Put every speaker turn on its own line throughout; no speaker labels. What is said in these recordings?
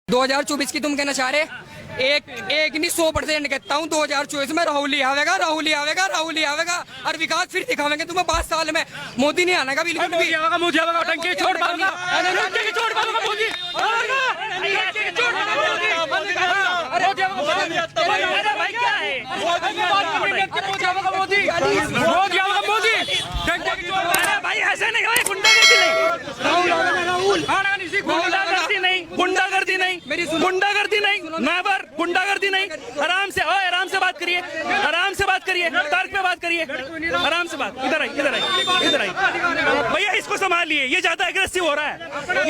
2024 की तुम कहना चाह रहे एक नहीं 100% कहता हूँ 2024 में राहुल ही आवेगा और विकास फिर दिखावेंगे तुम्हें 5 साल में। मोदी नहीं आना का बिल्कुल भी।
टंकी छोड़ मारूंगा मोदी। भाई ऐसे नहीं भाई, गुंडागर्दी नहीं, नेवर गुंडागर्दी नहीं। आराम से बात करिए, तर्क पे बात करिए, आराम से बात। इधर आई भैया, इसको संभालिए, ये ज्यादा एग्रेसिव हो रहा है,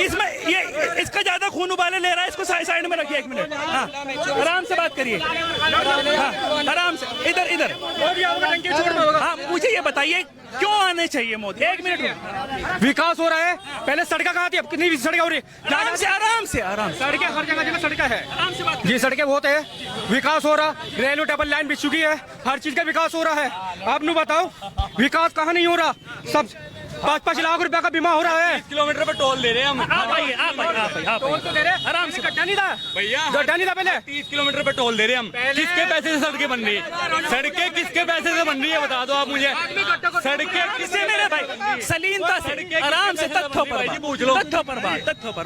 इसमें ये इसका ज्यादा खून उबाले ले रहा है, इसको साइड में रखिए 1 मिनट। हाँ, आराम से बात करिए, हाँ, आराम से। इधर हाँ, मुझे ये बताइए क्यों आने चाहिए मोदी? 1 मिनट।
विकास हो रहा है, पहले सड़कें कहाँ थी, अब कितनी सड़कें हो रही है?
आराम से
सड़कें हर जगह सड़कें है,
आराम से बात।
जी सड़कें बहुत है, विकास हो रहा, रेलवे डबल लाइन बिछ चुकी है, हर चीज का विकास हो रहा है। आप नु बताओ विकास कहाँ नहीं हो रहा? सब 5-5 लाख रुपए का बीमा हो रहा है।
30 किलोमीटर पे टोल ले रहे हैं हम।
आप तो दे रहे,
आराम से।
गड्ढा नहीं था
भैया,
गड्ढा नहीं था पहले।
30 किलोमीटर पे टोल दे रहे हैं हम। किसके पैसे से सड़कें बन रही है? सड़कें किसके पैसे से बन रही है बता दो आप मुझे। सड़कें
किससे मेरे भाई? सलीनता से, आराम से, तथ्यों पर बात।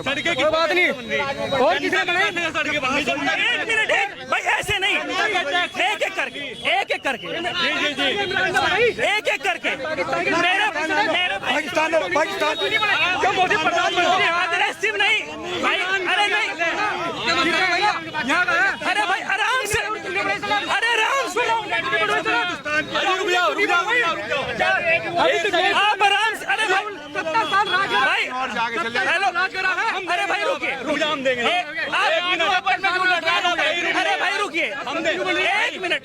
सड़कें की
बात नहीं, और किसने बनाई
सड़कें बन रही है?
1 मिनट भाई, ऐसे नहीं, एक एक करके मेरे
पाकिस्तान
क्यों मोदी प्रधानमंत्री अग्रेसिव नहीं भाई? अरे नहीं, अरे भाई आराम से, आप आराम से। अरे भाई हेलो, अरे भाई रुकिए, अरे भाई रुकिए, 1 मिनट,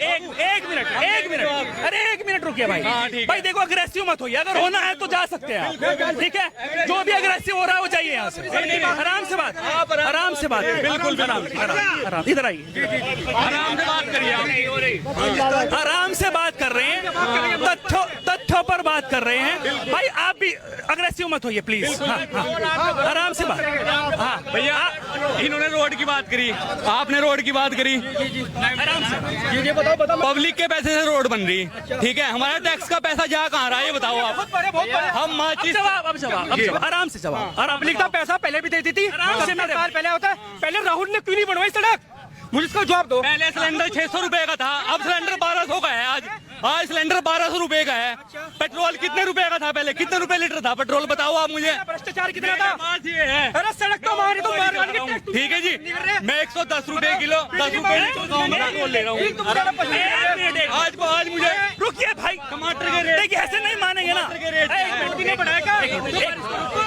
अरे 1 मिनट रुकिए भाई देखो, अग्रेसिव मत होइए, अगर होना है तो जा सकते हैं आप, ठीक है? जो भी अग्रेसिव हो रहा है वो जाइए यहाँ से, आराम से बात, बिल्कुल आराम। इधर आइए, आराम से बात कर रहे हैं, तथ्यों पर बात कर रहे हैं भाई। आप भी अग्रेसिव मत होइए प्लीज, आराम से बात। हाँ
भैया, इन्होंने रोड की बात करी, आपने रोड की बात करी,
आराम से।
ये बताओ
पब्लिक के पैसे से रोड बन रही, ठीक है? हमारा टैक्स का पैसा जा कहाँ रहा है ये बताओ आप। हम
अब जवाब, आराम से जवाब।
पब्लिक का पैसा पहले भी देती थी, पहले होता है, पहले राहुल ने क्यों नहीं बनवाई सड़क? मुझे इसका जवाब दो।
पहले सिलेंडर 600 रुपए का था, अब सिलेंडर 1200 का है। आज सिलेंडर 1200 रुपए का है। पेट्रोल कितने रुपए का था पहले? कितने रुपए लीटर था पेट्रोल बताओ आप मुझे।
भ्रष्टाचार कितना था?
है
अरे सड़क तो मारी तो मार,
ठीक है जी, मैं 110 रुपए किलो 10 रुपए पेट्रोल ले रहा हूँ। आज मुझे
रुकिए भाई,
टमाटर के रेट
देखिए, ऐसे नहीं मानेंगे ना।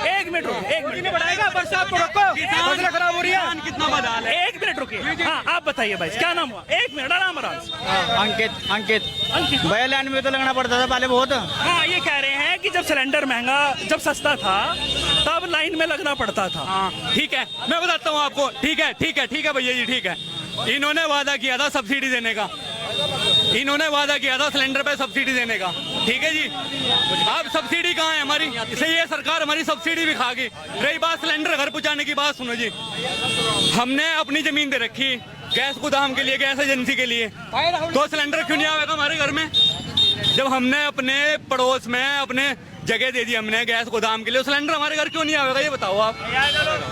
1 मिनट बढ़ाएगा, बरसात को रखो,
फसल खराब हो रही है।
कितना बदल है?
1 मिनट रुकिए। हाँ, आप बताइए भाई, क्या नाम हुआ? 1 मिनट, आराम से।
अंकित भैया, लाइन में तो लगना पड़ता था पहले बहुत।
हाँ, ये कह रहे हैं कि जब सिलेंडर महंगा, जब सस्ता था तब लाइन में लगना पड़ता था।
हाँ ठीक है, मैं बताता हूँ आपको। ठीक है भैया जी, ठीक है। इन्होंने वादा किया था सब्सिडी देने का, इन्होंने वादा किया था सिलेंडर पे सब्सिडी देने का, ठीक है जी। अब सब्सिडी कहाँ है हमारी? इसे ये सरकार हमारी सब्सिडी भी खा गई। रही बात सिलेंडर घर पहुँचाने की बात, सुनो जी, हमने अपनी जमीन दे रखी गैस गोदाम के लिए, गैस एजेंसी के लिए, तो सिलेंडर क्यों नहीं आएगा हमारे घर में? जब हमने अपने पड़ोस में अपने जगह दे दी हमने गैस गोदाम के लिए, सिलेंडर हमारे घर क्यों नहीं आएगा ये बताओ आप।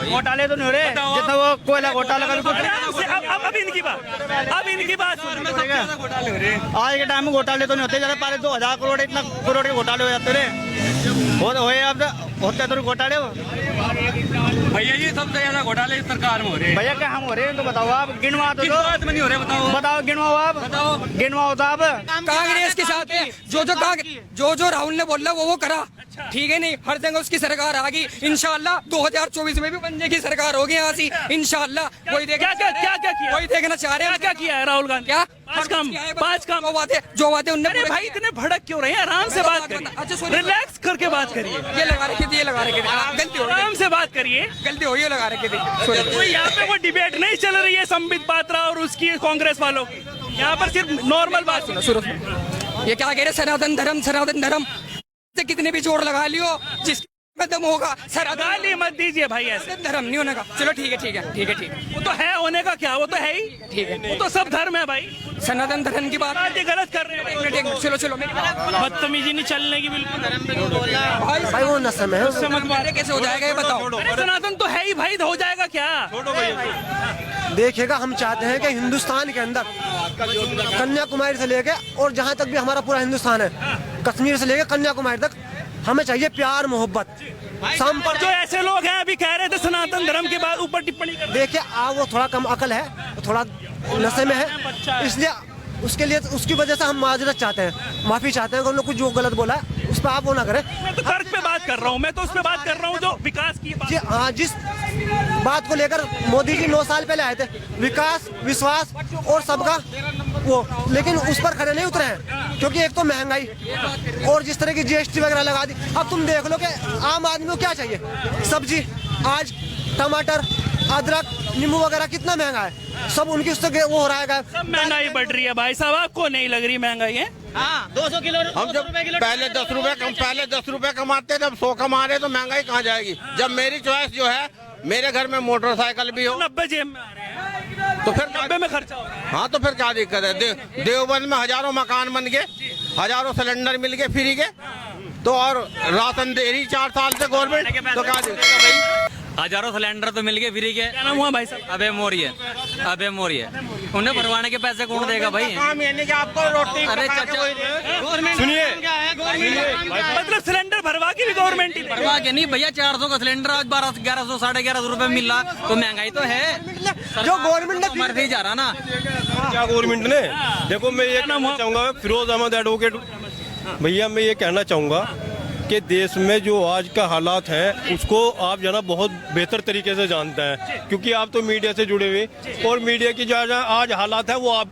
घोटाले तो नहीं हो रहे जितना वो कोयला घोटाला का।
अब इनकी बात
घोटाले हो रहे हैं।
आज के टाइम में घोटाले तो नहीं होते, जरा पहले 2000 करोड़ इतना करोड़ के घोटाले हो जाते रहे, अब होते तो घोटाले हो।
भैया जी, सबसे ज्यादा घोटाले इस सरकार में हो रहे हैं।
भैया क्या हम हो रहे हैं तो बताओ आप, गिनवा तो
किस बात में नहीं हो रहे
बताओ, गिनवाओ आप, गिनवाओ तो आप।
कांग्रेस के साथ है, जो राहुल ने बोला वो करा, ठीक है? नहीं, हर जगह उसकी सरकार आ गई। इंशाल्लाह 2024 में भी बन जाएगी सरकार, होगी यहाँ से इंशाल्लाह। कोई
क्या किया?
कोई देखना चाह रहे हैं
क्या किया है राहुल गांधी?
क्या
5 काम
जो बातें उनने।
अरे भाई, इतने भड़क क्यों रहे हैं? आराम से बात करिए, रिलैक्स करके बात करिए।
ये लगा रखे थे गलती हो गई,
आराम से बात करिए,
गलती हो गई, लगा रखे थे।
कोई यहाँ पे कोई डिबेट नहीं चल रही है संबित पात्रा और उसकी कांग्रेस वालों की। यहाँ पर सिर्फ नॉर्मल बात सुनो।
ये क्या कह रहे? सनातन धर्म से कितने भी जोड़ लगा लियो, जिस में दम होगा सर।
गाली मत दीजिए भाई ऐसे।
धर्म नहीं होने का। चलो ठीक है ठीक है ठीक है ठीक है
वो तो है होने का क्या, वो तो है ही,
ठीक है।
वो तो सब धर्म है भाई।
सनातन धर्म की बात
आज ये गलत कर रहे हैं
एक मिनट, चलो चलो मेरी बात।
बदतमीजी नहीं चलने की बिल्कुल।
भाई वो नशे में है।
समझ मारे कैसे हो जाएगा ये बताओ।
अरे सनातन तो है ही भाई, हो जाएगा क्या।
देखिएगा, हम चाहते हैं कि हिंदुस्तान के अंदर कन्याकुमारी से लेके और जहाँ तक भी हमारा पूरा हिंदुस्तान है, कश्मीर से लेके कन्याकुमारी तक, हमें चाहिए प्यार मोहब्बत
पर जो ऐसे लोग हैं अभी कह रहे थे सनातन धर्म के बाद ऊपर टिप्पणी कर।
देखिए वो थोड़ा कम अकल है, थोड़ा नशे में है, इसलिए उसके लिए उसकी वजह से हम माजरत चाहते हैं, माफी चाहते हैं कि उन लोग कुछ जो गलत बोला है उस पर आप वो ना करें।
मैं तो तर्क पे बात कर रहा हूँ, मैं तो उस पे बात कर रहा हूँ जो विकास की बात।
हाँ, जिस बात को लेकर मोदी जी 9 साल पहले आए थे, विकास विश्वास और सबका वो, लेकिन उस पर खड़े नहीं उतरे हैं, क्योंकि एक तो महंगाई और जिस तरह की GST वगैरह लगा दी। अब तुम देख लो कि आम आदमी को क्या चाहिए, सब्जी आज टमाटर अदरक नींबू वगैरह कितना महंगा है, सब उनकी उससे वो हो रहा है।
सब महंगाई बढ़ रही है भाई साहब, आपको नहीं लग रही महंगाई है?
हाँ 200 किलो
हम जब पहले 10 रुपए कमाते थे, अब 100 कमा रहे तो महंगाई कहाँ जाएगी। जब मेरी चॉइस जो है, मेरे घर में मोटरसाइकिल भी हो
90 जेब में आ रहे हैं
तो फिर
90 में खर्चा हो रहा है।
हाँ तो फिर क्या दिक्कत है। देवबंद में हजारों मकान बन गए, हजारों सिलेंडर मिल गए फ्री के, तो और राशन दे रही 4 साल से गवर्नमेंट, तो क्या दिक्कत है भाई।
हजारों सिलेंडर तो मिल गए फ्री के।
क्या नाम हुआ भाई साहब?
अबे मोरिये, अबे मोरिये, उन्हें भरवाने के पैसे कौन देगा भाई?
काम ये नहीं कि आपको रोटी
अरे
पका के
चाचा,
कोई दे।
सुनिए,
मतलब सिलेंडर भरवा की भी गवर्नमेंट ही
भरवा के नहीं भैया, 400 का सिलेंडर आज 1200 1100 1150 रुपए मिल रहा, तो महंगाई तो है।
जो गवर्नमेंट ने
मर ही जा रहा ना।
क्या गवर्नमेंट ने, देखो मैं ये कहना चाहूँगा, फिरोज अहमद एडवोकेट भैया, मैं ये कहना चाहूँगा कि देश में जो आज का हालात हैं उसको आप जना बहुत बेहतर तरीके से जानते हैं, क्योंकि आप तो मीडिया से जुड़े हुए, और मीडिया की जो आज हालात है वो आप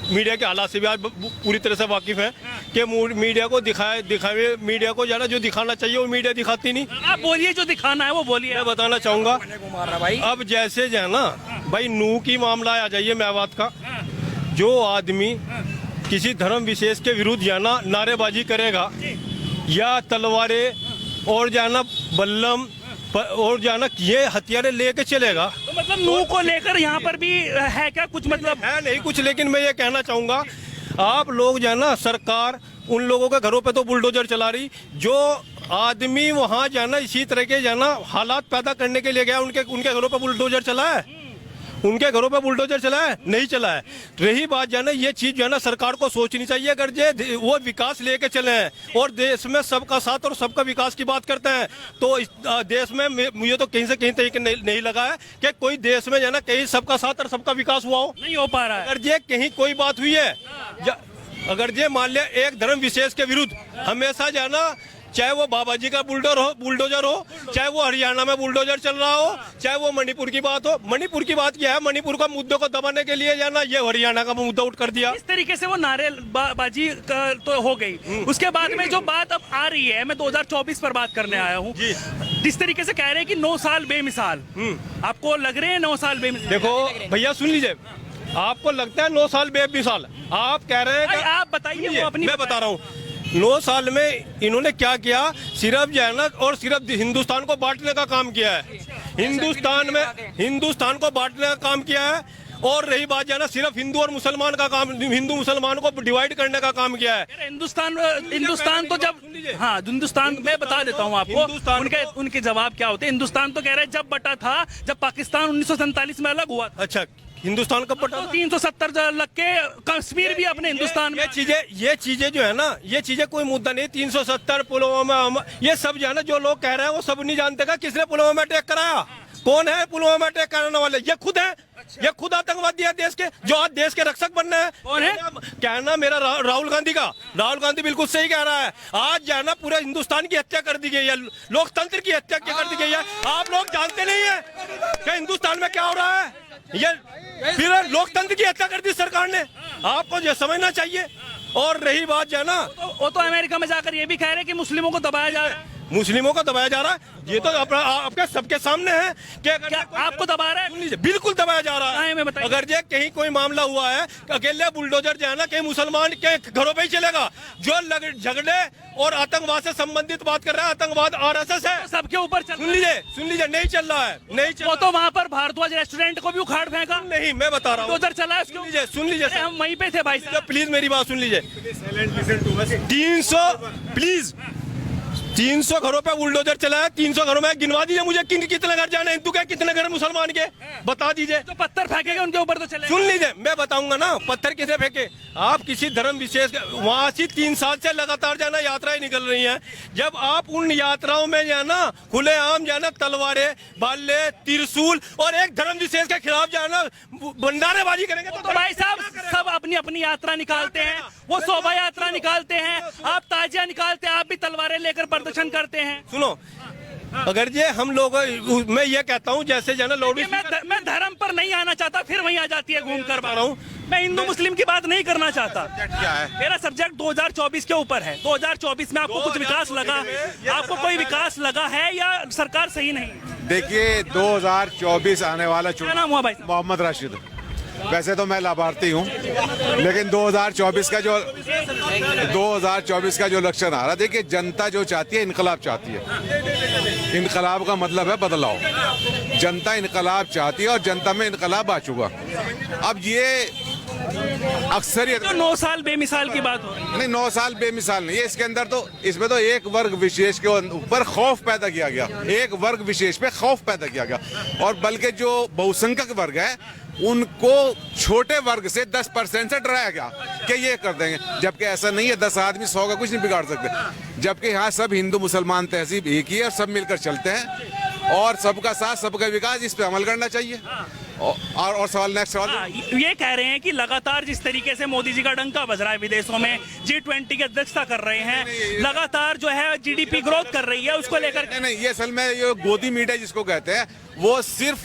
मीडिया के हालात से भी आज पूरी तरह से वाकिफ हैं कि मीडिया को दिखावे मीडिया को ज़्यादा जो दिखाना चाहिए वो मीडिया दिखाती नहीं।
आप बोलिए, जो दिखाना है वो बोलिए।
मैं बताना चाहूँगा, अब जैसे जो है ना भाई, नूह की मामला आ जाइए मेवात का, जो आदमी किसी धर्म विशेष के विरुद्ध जाना नारेबाजी करेगा या तलवारें और जाना बल्लम और जाना ये हथियारें लेके चलेगा,
तो मतलब नूह को लेकर यहाँ पर भी है क्या कुछ, मतलब
है नहीं कुछ, लेकिन मैं ये कहना चाहूँगा, आप लोग जाना सरकार उन लोगों के घरों पे तो बुलडोजर चला रही, जो आदमी वहाँ जाना इसी तरह के जाना हालात पैदा करने के लिए गया, उनके घरों पे बुलडोजर चला है, उनके घरों पे बुलडोजर चला है नहीं चला है। रही बात जाना, ये चीज जो है ना सरकार को सोचनी चाहिए, अगर जे वो विकास लेके चले हैं और देश में सबका साथ और सबका विकास की बात करते हैं, तो इस देश में मुझे तो कहीं से कहीं तरीके नहीं लगा है कि कोई देश में जो ना कहीं सबका साथ और सबका विकास हुआ हो,
नहीं हो पा रहा है।
अगर ये कहीं कोई बात हुई है, अगर ये मान लिया एक धर्म विशेष के विरुद्ध हमेशा जाना, चाहे वो बाबा जी का बुलडोजर हो, चाहे वो हरियाणा में बुलडोजर चल रहा हो, चाहे वो मणिपुर की बात हो। मणिपुर की बात क्या है, मणिपुर का मुद्दे को दबाने के लिए जाना ये हरियाणा का मुद्दा उठ कर दिया।
इस तरीके से वो नारेबाजी तो हो गई। उसके बाद में जो बात अब आ रही है, मैं 2024 पर बात करने आया हूँ, जिस तरीके से कह रहे हैं कि 9 साल बेमिसाल, आपको लग रहे हैं 9 साल बेमिसाल?
देखो भैया सुन लीजिए, आपको लगता है 9 साल बेमिसाल, आप कह रहे हैं,
आप बताइए,
मैं बता रहा हूँ 9 साल में इन्होंने क्या किया, सिर्फ जो है ना और सिर्फ हिंदुस्तान को बांटने का काम किया है, हिंदुस्तान को बांटने का काम किया है, और रही बात जो है ना सिर्फ हिंदू और मुसलमान का काम, हिंदू मुसलमान को डिवाइड करने का काम किया है।
हिंदुस्तान तो जब, हाँ हिंदुस्तान, मैं बता देता हूँ आपको उनके जवाब क्या होते हैं। हिंदुस्तान तो कह रहे हैं जब बटा था, जब पाकिस्तान 1947 में अलग हुआ था।
अच्छा, हिंदुस्तान कब बटा?
370 लग के कश्मीर भी अपने हिंदुस्तान में।
ये चीजें जो है ना, ये चीजें कोई मुद्दा नहीं। 370 पुलवामा, ये सब जो है ना, जो लोग कह रहे हैं वो सब नहीं जानते का किसने पुलवामा में अटैक कराया, कौन है पुलवामा में अटैक कराने वाले, ये खुद है, ये खुद आतंकवादी है देश के, जो आज देश के रक्षक बनने हैं।
कौन है?
कहना मेरा राहुल गांधी का, राहुल गांधी बिल्कुल सही कह रहा है। आज जो है ना पूरे हिंदुस्तान की हत्या कर दी गई है, लोकतंत्र की हत्या कर दी गई है। आप लोग जानते नहीं है कि हिंदुस्तान में क्या हो रहा है, ये फिर लोकतंत्र की हत्या कर दी सरकार ने, आपको ये समझना चाहिए। और रही बात जो है ना,
वो तो अमेरिका में जाकर ये भी कह रहे हैं कि मुस्लिमों को दबाया जा रहा है।
मुस्लिमों को दबाया जा रहा है। ये तो आपके सबके सामने है कि अगर
क्या आपको दबा रहा है?
सुन लीजिए, बिल्कुल दबाया जा रहा
कहाँ है, मैं
है।
बताइए।
अगर ये कहीं कोई मामला हुआ है कि अकेले बुलडोजर जो है ना कहीं मुसलमान के घरों पे ही चलेगा। जो झगड़े और आतंकवाद से संबंधित बात कर रहा है, आतंकवाद RSS है।
सबके ऊपर चल
सुन लीजिए, नहीं चल रहा है, नहीं चल
वो तो वहाँ पर भारद्वाज रेस्टोरेंट को भी उखाड़ फेंका,
नहीं, मैं बता रहा हूँ।
उधर चला है उसको।
सुन लीजिए
अरे हम वहीं पे थे भाई साहब।
प्लीज मेरी बात सुन लीजिए। 300 घरों पे बुलडोजर चला है। 300 घरों में गिनवा दीजिए मुझे कितने घर जाने हिंदू के, कितने घर मुसलमान के, बता दीजिए।
तो पत्थर फेंकेगा उनके ऊपर तो चले।
सुन लीजिए, मैं बताऊंगा ना पत्थर किसे फेंके। आप किसी धर्म विशेष वहां से 3 साल से लगातार जाना यात्राएं निकल रही हैं। जब आप उन यात्राओं में जाना खुलेआम जाना तलवारें, बाले, त्रिशूल और एक धर्म विशेष के खिलाफ जाना बंडारेबाजी करेंगे
तो भाई साहब सब अपनी अपनी यात्रा निकालते हैं, वो शोभा यात्रा निकालते हैं, आप ताजिया निकालते हैं, आप भी तलवारें लेकर प्रदर्शन करते हैं।
सुनो, अगर ये हम लोग, मैं ये कहता हूँ जैसे जो है ना लोग,
मैं धर्म पर नहीं आना चाहता, फिर वहीं आ जाती है घूम कर रहा हूँ। मैं हिंदू मुस्लिम की बात नहीं करना चाहता।
क्या है?
मेरा सब्जेक्ट 2024 के ऊपर है। 2024 में आपको कुछ विकास लगा, आपको कोई विकास लगा है या सरकार सही नहीं?
देखिए 2024 आने वाला
क्या नाम हुआ भाई?
मोहम्मद राशिद। वैसे तो मैं लाभार्थी हूँ, लेकिन 2024 का जो इलेक्शन आ रहा, देखिए जनता जो चाहती है इनकलाब चाहती है। इनकलाब का मतलब है बदलाव। जनता इनकलाब चाहती है और जनता में इनकलाब आ चुका। अब ये अक्सरियत
तो 9 साल बेमिसाल की बात हो रही है।
नहीं, 9 साल बेमिसाल नहीं है। इसके अंदर तो इसमें तो एक वर्ग विशेष के ऊपर खौफ पैदा किया गया, एक वर्ग विशेष पे खौफ पैदा किया गया। और बल्कि जो बहुसंख्यक वर्ग है उनको छोटे वर्ग से 10% से डराया गया कि ये कर देंगे, जबकि ऐसा नहीं है। 10 आदमी 100 का कुछ नहीं बिगाड़ सकते। जबकि यहाँ सब हिंदू मुसलमान तहजीब एक ही है और सब मिलकर चलते हैं और सबका साथ सबका विकास, इस पे अमल करना चाहिए। और सवाल, नेक्स्ट सवाल।
ये कह रहे हैं कि लगातार जिस तरीके से मोदी जी का डंका बज रहा है, विदेशों में G20 की अध्यक्षता कर रहे हैं, लगातार जो है GDP ग्रोथ कर रही है, उसको लेकर
नहीं, ये असल में ये गोदी मीडिया जिसको कहते हैं वो सिर्फ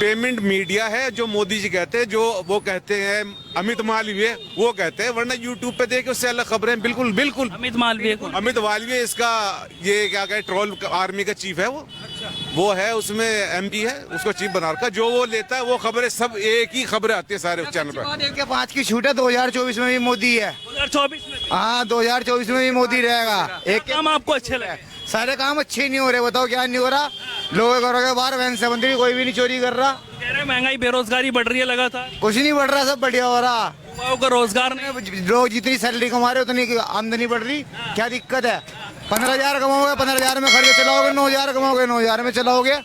पेमेंट मीडिया है। जो मोदी जी कहते हैं, जो वो कहते हैं अमित मालवीय वो कहते हैं, वरना यूट्यूब पे देखे उससे अलग खबरें। बिल्कुल बिल्कुल
अमित मालवीय
इसका ये क्या कहे ट्रोल आर्मी का चीफ है, वो है, उसमें MP है, उसको चीफ बना रखा। जो वो लेता है वो खबरें सब एक ही खबरें आती है सारे चैनल पर।
1 के 5 की छूट है। 2024 में भी मोदी है।
2024 में?
हाँ, 2024 में भी मोदी रहेगा। एक
काम आपको अच्छे लगे?
सारे काम अच्छे नहीं हो रहे। बताओ क्या नहीं हो रहा? लोगों घरों के बाहर वैन से मंत्री कोई भी नहीं चोरी कर रहा।
कह रहे महंगाई बेरोजगारी बढ़ रही है लगातार।
कुछ नहीं बढ़ रहा, सब बढ़िया हो रहा।
युवाओं को रोजगार नहीं,
लोग जितनी सैलरी कमा रहे उतनी आमदनी बढ़ रही। क्या दिक्कत है? 15,000 कमाओगे, 15,000 में खर्चे चलाओगे, 9,000 कमाओगे, 9,000 में चलाओगे।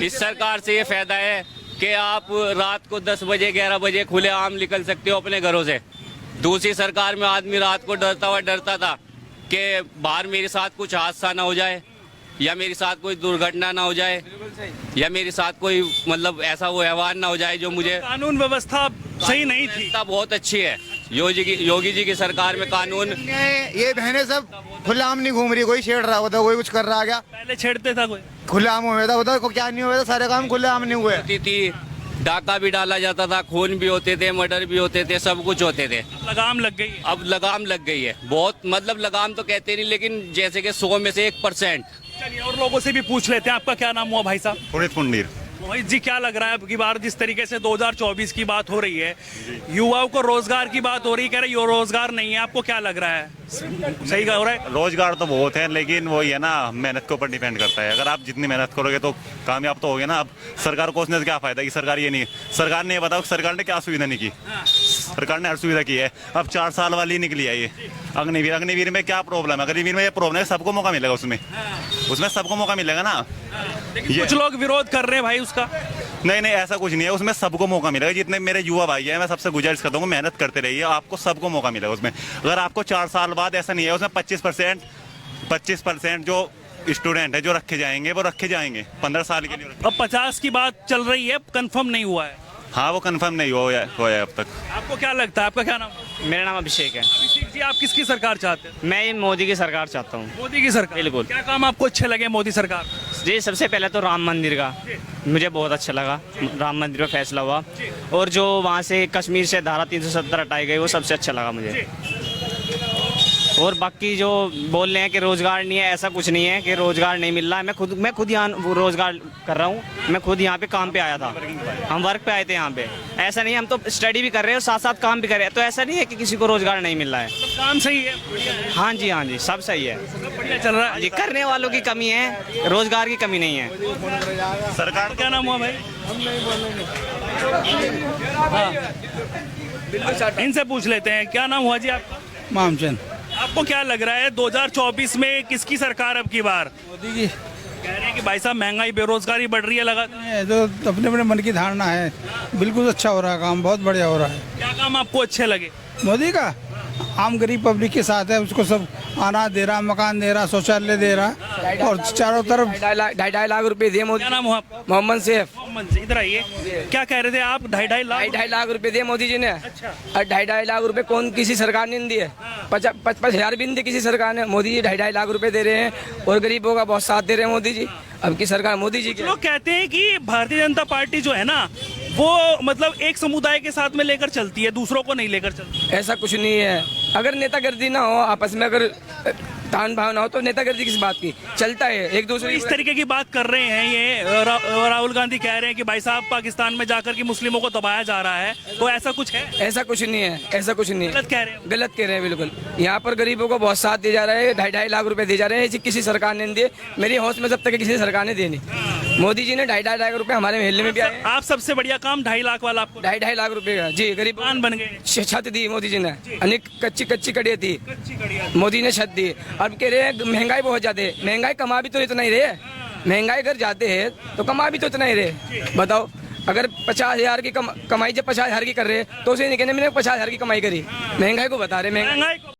इस सरकार से ये फायदा है कि आप रात को 10 बजे 11 बजे खुलेआम निकल सकते हो अपने घरों से। दूसरी सरकार में आदमी रात को डरता था कि बाहर मेरे साथ कुछ हादसा ना हो जाए, या मेरे साथ कोई दुर्घटना ना हो जाए, या मेरे साथ कोई मतलब ऐसा वो व्यवहार ना हो जाए जो मुझे।
कानून व्यवस्था सही नहीं थी।
बहुत अच्छी है योगी जी की सरकार में। कानून,
ये बहनें सब खुलेआम नहीं घूम रही, कोई छेड़ रहा होता, कोई कुछ कर रहा गया।
पहले छेड़ते था कोई,
खुलेआम हुआ था, बताओ क्या नहीं हुआ था? सारे काम खुलेआम नहीं हुए।
थी डाका भी डाला जाता था, खून भी होते थे, मर्डर भी होते थे, सब कुछ होते थे।
लगाम लग गई।
अब लगाम लग गई है बहुत, मतलब लगाम तो कहते नहीं, लेकिन जैसे कि 100 में से 1%।
चलिए और लोगों से भी पूछ लेते हैं। आपका क्या नाम हुआ भाई साहब?
पुनीत पुंडीर।
मोहित जी, क्या लग रहा है अब की बार जिस तरीके से 2024 की बात हो रही है, युवाओं को रोजगार की बात हो रही है, कह रहे ये रोजगार नहीं है, आपको क्या लग रहा है? सही हो रहा है?
रोजगार तो बहुत है, लेकिन वही है ना, मेहनत के ऊपर डिपेंड करता है। अगर आप जितनी मेहनत करोगे तो कामयाब तो होगे ना। अब सरकार को उसने क्या फायदा कि सरकार ये नहीं, सरकार ने बताओ सरकार ने क्या सुविधा नहीं की। सरकार ने हर सुविधा की है। अब 4 साल वाली निकली है ये अग्निवीर में क्या प्रॉब्लम है? अग्निवीर में ये प्रॉब्लम है, सबको मौका मिलेगा उसमें सबको मौका मिलेगा ना।
कुछ लोग विरोध कर रहे हैं भाई उसका।
नहीं, ऐसा कुछ नहीं है, उसमें सबको मौका मिलेगा। जितने मेरे युवा भाई हैं, मैं सबसे गुजारिश करता हूँ मेहनत करते रहिए, आपको सबको मौका मिलेगा उसमें। अगर आपको 4 साल बाद ऐसा नहीं है, उसमें 25% जो स्टूडेंट है जो रखे जाएंगे वो रखे जाएंगे 15 साल के लिए।
अब 50 की बात चल रही है, कंफर्म नहीं हुआ है।
हाँ, वो कंफर्म नहीं हुआ है अब तक।
आपको क्या लगता है? आपका क्या नाम?
मेरा नाम अभिषेक है।
अभिषेक जी, आप किसकी सरकार चाहते हैं?
मैं मोदी की सरकार चाहता हूँ।
मोदी की सरकार?
बिल्कुल।
क्या काम आपको अच्छे लगे मोदी सरकार?
जी, सबसे पहले तो राम मंदिर का मुझे बहुत अच्छा लगा। राम मंदिर में फैसला हुआ, और जो वहाँ से कश्मीर से धारा 370 हटाई गई वो सबसे अच्छा लगा मुझे। और बाकी जो बोल रहे हैं कि रोज़गार नहीं है, ऐसा कुछ नहीं है कि रोज़गार नहीं मिल रहा है। मैं खुद यहाँ रोज़गार कर रहा हूँ, मैं खुद यहाँ पे काम पे आया था, हम वर्क पे आए थे यहाँ पे। ऐसा नहीं, हम तो स्टडी भी कर रहे हैं और साथ साथ काम भी कर रहे हैं, तो ऐसा नहीं है कि किसी को रोज़गार नहीं मिल रहा है।
काम सही है?
हाँ जी, हाँ जी, सब सही है,
बढ़िया चल रहा है
जी। करने वालों की कमी है, रोज़गार की कमी नहीं है।
सरकार। क्या नाम हुआ भाई? इनसे पूछ लेते हैं, क्या नाम हुआ जी आपका?
मामचंद।
आपको क्या लग रहा है 2024 में किसकी सरकार अब की बार?
मोदी की।
कह रहे हैं कि भाई साहब महंगाई बेरोजगारी बढ़ रही है लगातार।
ये तो अपने अपने मन की धारणा है, बिल्कुल अच्छा हो रहा है काम, बहुत बढ़िया हो रहा है।
क्या काम आपको अच्छे लगे?
मोदी का आम गरीब पब्लिक के साथ है, उसको सब अनाज दे रहा, मकान दे रहा, शौचालय दे रहा, और चारों तरफ
2.5 लाख रुपए दिए मोदी।
क्या नाम हुआ आपका?
मोहम्मद सैफ।
मोहम्मद जी, इधर आइए। क्या कह रहे थे आप? 2.5
लाख रुपए दिए मोदी जी ने।
अच्छा।
और 2.5 लाख रुपए कौन किसी सरकार ने नहीं दिए? 50,000 भी नहीं दिए किसी सरकार ने। मोदी जी 2.5 लाख रुपए दे रहे हैं और गरीबों का बहुत साथ दे रहे हैं मोदी जी। अब की सरकार मोदी जी की।
लोग कहते हैं कि भारतीय जनता पार्टी जो है ना, वो मतलब एक समुदाय के साथ में लेकर चलती है, दूसरों को नहीं लेकर चलती।
ऐसा कुछ नहीं है। अगर नेतागिरी ना हो, आपस में अगर तान भाव ना हो, तो नेतागिरी किस बात की? चलता है एक दूसरे।
इस तरीके की बात कर रहे हैं ये राहुल गांधी कह रहे हैं कि भाई साहब पाकिस्तान में जाकर के मुस्लिमों को दबाया जा रहा है, तो ऐसा कुछ है?
ऐसा कुछ नहीं है, ऐसा कुछ नहीं है।
गलत कह रहे हैं?
गलत कह रहे हैं बिल्कुल। यहाँ पर गरीबों को बहुत साथ दिया जा रहा है। 2.5 लाख रुपए दिए जा रहे हैं, ऐसी किसी सरकार ने नहीं दिए। मेरी होश में जब तक किसी सरकार ने दिए नहीं। मोदी जी ने 2.5 लाख रुपए हमारे महल्ले में भी आए।
आप सबसे बढ़िया काम 2.5 लाख वाला आपको?
2.5 लाख रुपए का जी। गरीब
बन गए।
छत दी मोदी जी ने, अनेक कच्ची कड़ियाँ थी, मोदी ने छत दी। अब कह रहे हैं महंगाई बहुत ज्यादा है। महंगाई कमा भी तो इतना ही रहे, महंगाई अगर जाते हैं तो कमा भी तो इतना ही रहे। बताओ, अगर 50,000 की कमाई जब 50,000 की कर रहे हैं, तो उसे नहीं कहने मैंने 50,000 की कमाई करी। महंगाई को बता रहे, महंगाई को